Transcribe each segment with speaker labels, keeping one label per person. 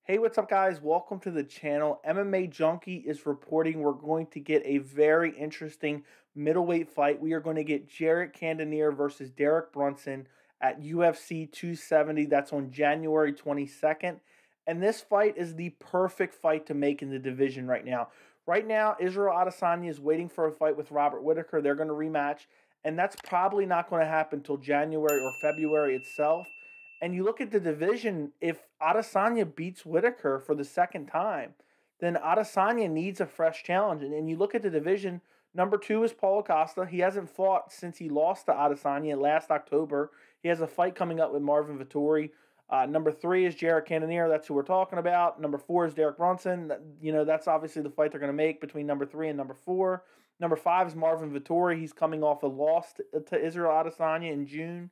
Speaker 1: Hey, what's up, guys? Welcome to the channel. MMA Junkie is reporting we're going to get a very interesting middleweight fight. We are going to get Cannonier versus Derek Brunson at UFC 270. That's on January 22nd. And this fight is the perfect fight to make in the division right now. Right now, Israel Adesanya is waiting for a fight with Robert Whittaker. They're going to rematch, and that's probably not going to happen until January or February itself. And you look at the division, if Adesanya beats Whittaker for the second time, then Adesanya needs a fresh challenge. And you look at the division, number 2 is Paulo Costa. He hasn't fought since he lost to Adesanya last October. He has a fight coming up with Marvin Vettori. Number 3 is Cannonier. That's who we're talking about. Number 4 is Derek Brunson. That's obviously the fight they're going to make between number 3 and number 4. Number 5 is Marvin Vettori. He's coming off a loss to Israel Adesanya in June.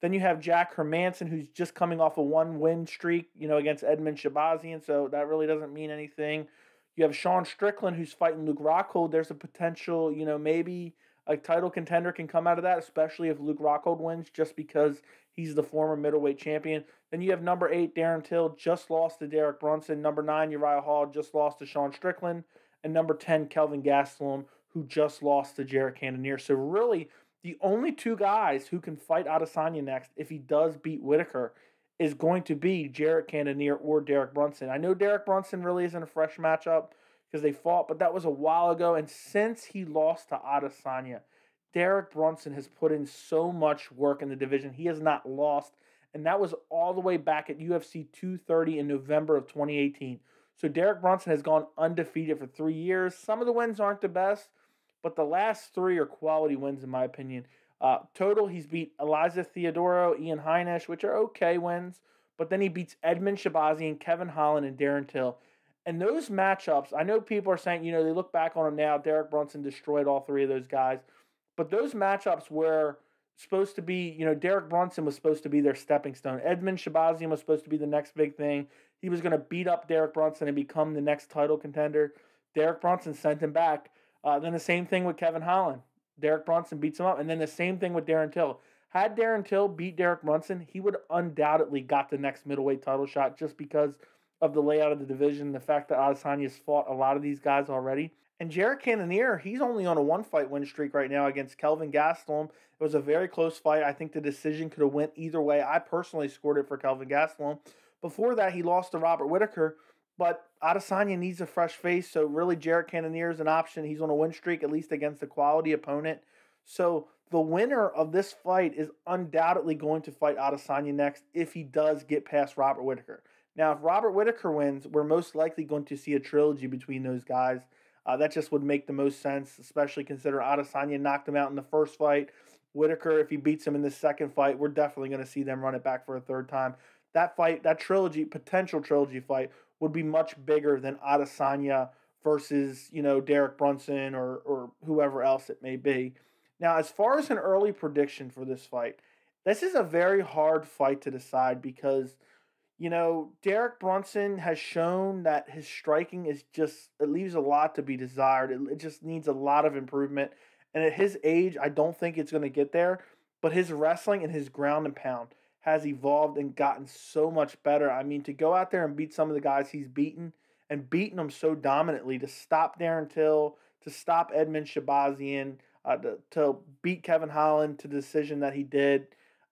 Speaker 1: Then you have Jack Hermanson, who's just coming off a one-win streak, against Edmund Shabazian, so that really doesn't mean anything. You have Sean Strickland, who's fighting Luke Rockhold. There's a potential, maybe a title contender can come out of that, especially if Luke Rockhold wins, just because he's the former middleweight champion. Then you have number 8, Darren Till, just lost to Derek Brunson. Number 9, Uriah Hall, just lost to Sean Strickland. And number 10, Kelvin Gastelum, who just lost to Jared Cannonier. So really, the only 2 guys who can fight Adesanya next, if he does beat Whittaker, is going to be Jared Cannonier or Derek Brunson. I know Derek Brunson really isn't a fresh matchup because they fought, but that was a while ago. And since he lost to Adesanya, Derek Brunson has put in so much work in the division. He has not lost, and that was all the way back at UFC 230 in November of 2018. So Derek Brunson has gone undefeated for 3 years. Some of the wins aren't the best, but the last 3 are quality wins, in my opinion. Total, he's beat Eliza Theodoro, Ian Heinisch, which are okay wins. But then he beats Edmund Shabazian, Kevin Holland, and Darren Till. And those matchups, I know people are saying, they look back on them now. Derek Brunson destroyed all 3 of those guys. But those matchups were supposed to be, Derek Brunson was supposed to be their stepping stone. Edmund Shabazian was supposed to be the next big thing. He was going to beat up Derek Brunson and become the next title contender. Derek Brunson sent him back. Then the same thing with Kevin Holland. Derek Brunson beats him up. And then the same thing with Darren Till. Had Darren Till beat Derek Brunson, he would undoubtedly got the next middleweight title shot just because of the layout of the division, the fact that Adesanya's fought a lot of these guys already. And Jared Cannonier, he's only on a 1-fight win streak right now against Kelvin Gastelum. It was a very close fight. I think the decision could have went either way. I personally scored it for Kelvin Gastelum. Before that, he lost to Robert Whittaker. But Adesanya needs a fresh face, so really Jared Cannonier is an option. He's on a win streak, at least against a quality opponent. So the winner of this fight is undoubtedly going to fight Adesanya next if he does get past Robert Whittaker. Now, if Robert Whittaker wins, we're most likely going to see a trilogy between those guys. That just would make the most sense, especially considering Adesanya knocked him out in the first fight. Whittaker, if he beats him in the second fight, we're definitely going to see them run it back for a third time. That fight, that trilogy, potential trilogy fight, would be much bigger than Adesanya versus, Derek Brunson or whoever else it may be. Now, as far as an early prediction for this fight, this is a very hard fight to decide because, Derek Brunson has shown that his striking is just, it leaves a lot to be desired. It just needs a lot of improvement. And at his age, I don't think it's going to get there. But his wrestling and his ground and pound has evolved and gotten so much better. I mean, to go out there and beat some of the guys he's beaten and beaten them so dominantly, to stop Darren Till, to stop Edmund Shabazian, to beat Kevin Holland to the decision that he did.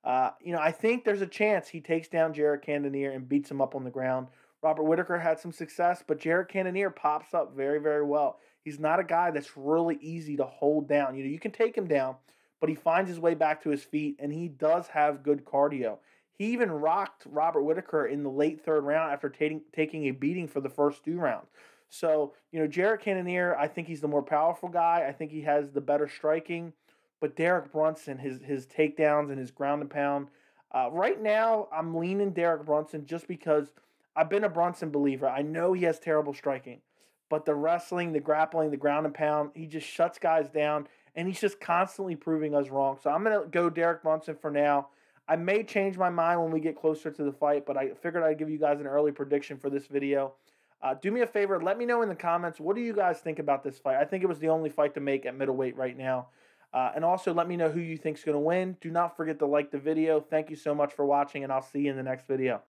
Speaker 1: I think there's a chance he takes down Jared Cannonier and beats him up on the ground. Robert Whittaker had some success, but Jared Cannonier pops up very, very well. He's not a guy that's really easy to hold down. You can take him down, but he finds his way back to his feet, and he does have good cardio. He even rocked Robert Whittaker in the late 3rd round after taking a beating for the first 2 rounds. So, Jared Cannonier, I think he's the more powerful guy. I think he has the better striking. But Derek Brunson, his takedowns and his ground and pound, right now I'm leaning Derek Brunson just because I've been a Brunson believer. I know he has terrible striking, but the wrestling, the grappling, the ground and pound, he just shuts guys down, and he's just constantly proving us wrong. So I'm going to go Derek Brunson for now. I may change my mind when we get closer to the fight, but I figured I'd give you guys an early prediction for this video. Do me a favor, let me know in the comments, what do you guys think about this fight? I think it was the only fight to make at middleweight right now. And also let me know who you think is going to win. Do not forget to like the video. Thank you so much for watching, and I'll see you in the next video.